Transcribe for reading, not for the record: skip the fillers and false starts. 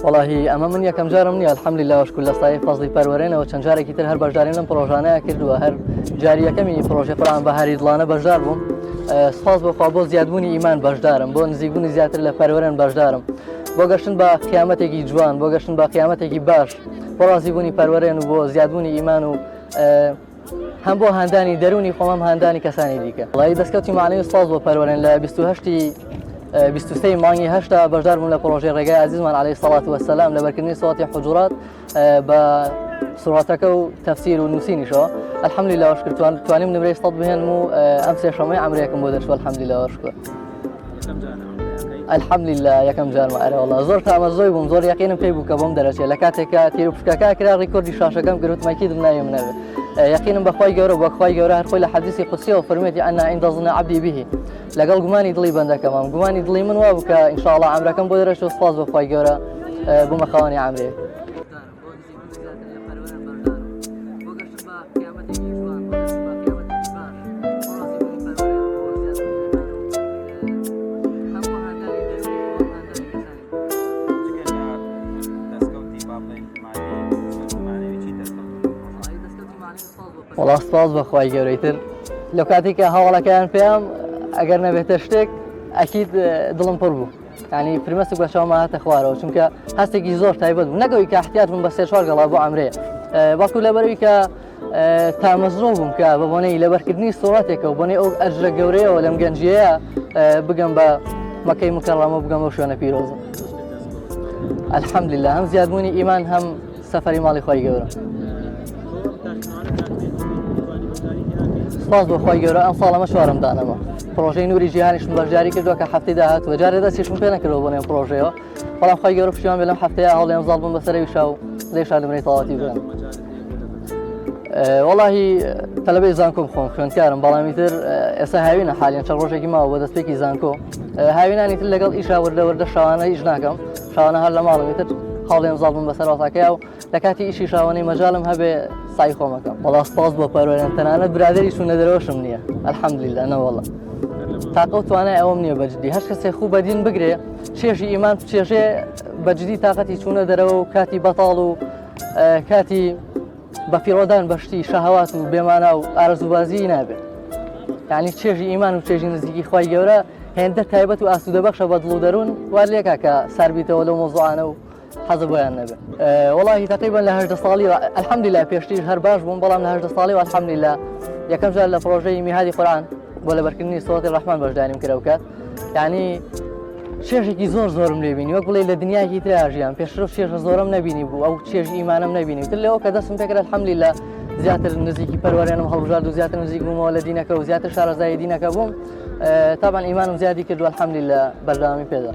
والله ئەمە من یەکەم جارم نییە الحەمدولله وشکر لە سایەی فەزڵی پەروەرێنەوە چەند جارێکی تر هەر بەشداریم لەم پرۆژانەیە کردووە هەر جاری یەکەمی پرۆژەی قورئان بەهاری دڵانە بەشدار بووم سپاس بۆخوا بۆ زیادبوونی ئیمان بەشدارم بۆ نزیکبوونی زیاتر لە پەروەرێن بەشدارم بۆ گەشتن بە قیامەتێکی جوان بۆ گەشتن بە قیامەتێکی باش بۆ ڕازیبوونی پەروەرێن و بۆ زیادبوونی ئیمان و هەم بۆ هاندانی دەرونی خۆمەم هاندانی کەسانی دیکە وڵی دەستکەوتی معنەی سپاس بۆ پەروەرێن لە 23 مانگی هەشتا بەشدار بووم لە پرۆژەی ڕێگای عەزیزمان عەلەیهی سەڵات وەسەلام لە بەرکردنی سوڕەتی حوجورات بە سوڕەتەکە و تەفسیر و نووسینیشەوە الحەمدولله وشکر توانیم نمرەی 100 بهێنم و ئەم سێشەمەی عەمرێکم بۆ دەرچووە الحەمدولله وشکر الحەمدولله یەکەم جارمە ئەرێ وەڵڵا زۆر تامەزۆی بووم زۆر یەقینم پێی بوو کە بۆم دەرەچێت لە کاتێکە تێروپشکەکە کرا ڕیکۆردی شاشەکەم کرد وتمەکی دڵ ناوێ منەوێ یەقینم بەخوای گەورە بەخوای گەورە هەر خۆی لە حەدیثی قودسیەوە فەرمێتی ئەنا عیند ظن عەبدی به لەگەڵ گومانی دڵی بەندەکەمام گومانی دڵی من وا بوو کە ئینشاءڵڵا عەمرەکەم بۆ دەرەچێت سپاس بەخوای گەورە بوومە خاوەنی عەمرێ وڵا سپاس بەخوای گەورەیتر لەو کاتێککە هەواڵەکەیان پێیان ئەگەر نەبێتە شتێک ئەکید دڵم پڕ بوو ینی فرمەسک بە چاومە هاتە خوارەوە چونکە هەستێکی زۆر تایبەت بوو نەگەوەی کە احتیاج بووم بە 3-4 گەڵا بۆ عەمرەیە بەڵکو لەبەرەوەی کە تامەزڕۆ بووم کە بە بۆنەی لەبەرکردنی سوڕەتێکە و بۆنەی ئەو ئەجرە گەورەیەوە لەم گەنجیەیە بگەم بە مەکەی مکەڕەمە بگەم بەو شوێنە پیرۆزە الحەمدولله هەم زیادبوونی ئیمان هەم سەفەری ماڵی خۆی گەورە سپاس بۆخوای گەورە ئەم ساڵ ئەمە چوارەم دانەمە پرۆژەی نوری جیهانیشم بەشداری کردووە کە هەفتەی داهاتووە جارێ دەستیشم پێ نەکردەوە بۆ نێو پرۆژەیەوە بەڵام خۆی گەورە پشتیوان بێ لەم هەفتەیە هەوڵێم زاڵ بووم بەسەرەوی شاو لێشان نمرەی تەواوەتی بگرم وەڵاهی تەلەبەی زانکۆم خۆم خوێندکارم بەڵامی تر ئێستا هاوینە حالیان چەند ڕۆژێکی ماوە بۆ دەستپێکی زانکۆ هاوینانی تر لەگەڵ ئیشا وەردە شاوانە هیچ ناکەم شاوانە هەر لە ماڵمی تر هەوڵێم زاڵ بووم بەسەر وەتاکەیە و لە کاتی ئیشی شاوانەی مەجاڵم هەبێ سای خۆمەکەم وەڵا سپاس بۆ پەروەرێن تەنانەت برادەری چوونە دەرەوەشم نییە الحەمدولله نەوەڵڵا تاقە و توانای ئەوەم نییە بەجددی هەر کەسێک خوو بەدین بگرێ چێژی ئیمان چێژێ بەجددی تااقەتی چوونە دەرەوە و کاتی بەتاڵ و کاتی بەفیڕۆدان بەشتی شەهەوات و بێمانە و ئارەزوبازی نابێت یعنی چێژی ئیمان و چێژی نزیکی خی گەورە هێندە تایبەت و ئاسوودەبەخشە بە دڵ و دەروون وا لێکا کە ساربیتەوە لەو مۆزوعانە و حەزە بۆیان نەبێت وەڵاهی تقریبا لە 18 ساڵی الحەمدولله پێشتریش هەر باش بووم بەڵام لە 18 ساڵی و الحەمدولله یەکەم جار لە پرۆژەی میهادی قورئان بۆ لەبەرکردنی سوڕەتی ڕەحمان بەشداریم کراو کات یعنی چێژێکی زۆرم لێ بینی وەک بڵێ لە دنیاکی تریا ژیان پێشتر چێژە زۆرم نەبینی بوو ئەو چێژی ئیمانم نەبینی تر لەوە کە دەستم پێکرد الحەمدولله زیاتر نزیکی پەروەرێنم هەڵبژارد و زیاتر نزیک بوومەوە لە دینەکە و زیاتر شارەزای دینەکە بووم تابان ئیمانم زیادی کرد و الحەمدولله بەردەوامی پێدا